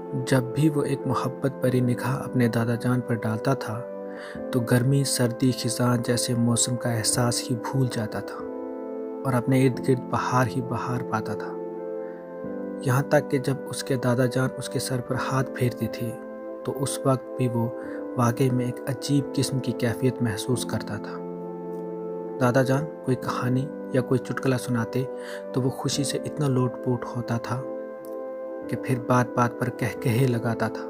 जब भी वो एक मोहब्बत भरी निगाह अपने दादा जान पर डालता था तो गर्मी, सर्दी, खिज़ां जैसे मौसम का एहसास ही भूल जाता था और अपने इर्द गिर्द बहार ही बहार पाता था। यहाँ तक कि जब उसके दादा जान उसके सर पर हाथ फेरते थे तो उस वक्त भी वो वाकई में एक अजीब किस्म की कैफियत महसूस करता था। दादा जान कोई कहानी या कोई चुटकुला सुनाते तो वो खुशी से इतना लोटपोट होता था कि फिर बात बात पर कहकहे लगाता था।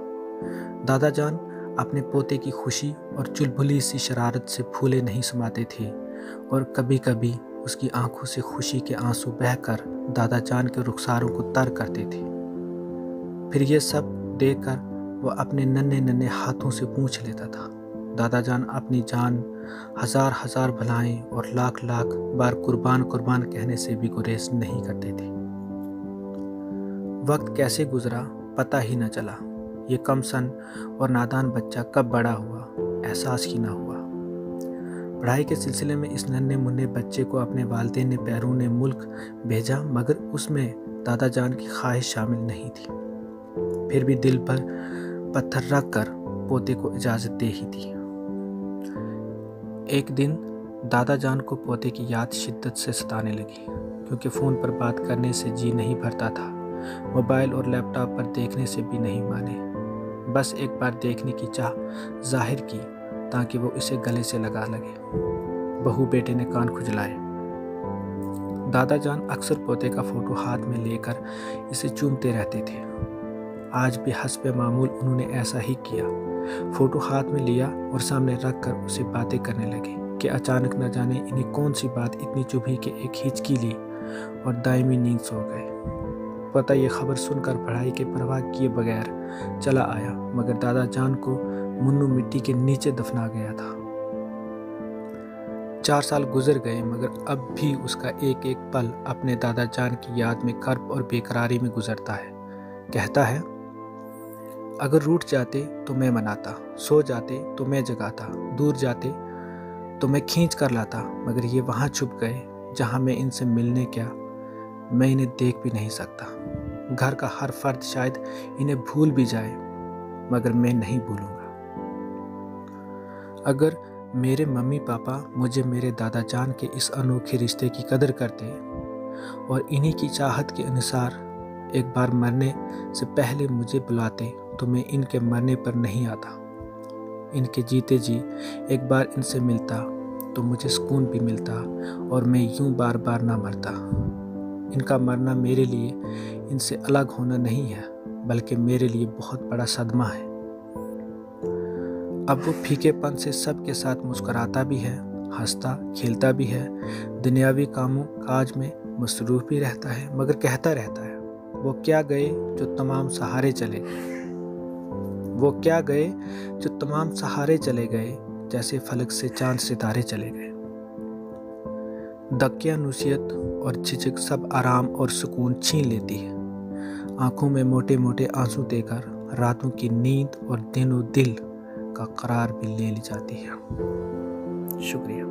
दादा जान अपने पोते की खुशी और चुलबुली सी शरारत से फूले नहीं समाते थे और कभी कभी उसकी आंखों से खुशी के आंसू बहकर दादा जान के रुखसारों को तर करते थे। फिर ये सब देखकर वो अपने नन्हे नन्हे हाथों से पूछ लेता था। दादा जान अपनी जान हजार हजार भलाएं और लाख लाख बार कुर्बान कुर्बान कहने से भी गुरेज नहीं करते थे। वक्त कैसे गुजरा पता ही न चला। ये कम सन और नादान बच्चा कब बड़ा हुआ एहसास ही ना हुआ। पढ़ाई के सिलसिले में इस नन्हे मुन्ने बच्चे को अपने वालिदैन ने बैरून मुल्क भेजा, मगर उसमें दादा जान की ख्वाहिश शामिल नहीं थी। फिर भी दिल पर पत्थर रख कर पोते को इजाज़त दे ही दी। एक दिन दादा जान को पोते की याद शिद्दत से सताने लगी, क्योंकि फ़ोन पर बात करने से जी नहीं भरता था, मोबाइल और लैपटॉप पर देखने से भी नहीं माने। बस एक बार देखने की चाह जाहिर की ताकि वो इसे गले से लगा लगे। बहू बेटे ने कान खुजलाए। दादा जान अक्सर पोते का फ़ोटो हाथ में लेकर इसे चूमते रहते थे। आज भी हस्बे मामूल उन्होंने ऐसा ही किया। फ़ोटो हाथ में लिया और सामने रख कर उसे बातें करने लगे कि अचानक न जाने इन्हें कौन सी बात इतनी चुभी कि एक हिचकी ली और दायमी नींद सो गए। पता ये खबर सुनकर पढ़ाई के परवाह किए बगैर चला आया, मगर दादा जान को मुन्नू मिट्टी के नीचे दफना गया था। 4 साल गुजर गए, मगर अब भी उसका एक एक पल अपने दादा जान की याद में कर्ब और बेकरारी में गुजरता है। कहता है, अगर रूठ जाते तो मैं मनाता, सो जाते तो मैं जगाता, दूर जाते तो मैं खींच कर लाता, मगर ये वहाँ छुप गए जहाँ मैं इनसे मिलने क्या, मैं इन्हें देख भी नहीं सकता। घर का हर फर्द शायद इन्हें भूल भी जाए, मगर मैं नहीं भूलूंगा। अगर मेरे मम्मी पापा मुझे मेरे दादा जान के इस अनोखे रिश्ते की कदर करते और इन्हीं की चाहत के अनुसार एक बार मरने से पहले मुझे बुलाते तो मैं इनके मरने पर नहीं आता। इनके जीते जी एक बार इनसे मिलता तो मुझे सुकून भी मिलता और मैं यूं बार बार ना मरता। इनका मरना मेरे लिए इनसे अलग होना नहीं है, बल्कि मेरे लिए बहुत बड़ा सदमा है। अब वो फीकेपन से सबके साथ मुस्कुराता भी है, हंसता खेलता भी है, दुनियावी कामों काज में मसरूफ भी रहता है, मगर कहता रहता है, वो क्या गए जो तमाम सहारे चले गए, वो क्या गए जो तमाम सहारे चले गए, जैसे फलक से चांद सितारे चले गए। दकिया नुसियत और झिझक सब आराम और सुकून छीन लेती है। आंखों में मोटे मोटे आंसू देकर रातों की नींद और दिनों दिल का करार भी ले ली जाती है। शुक्रिया।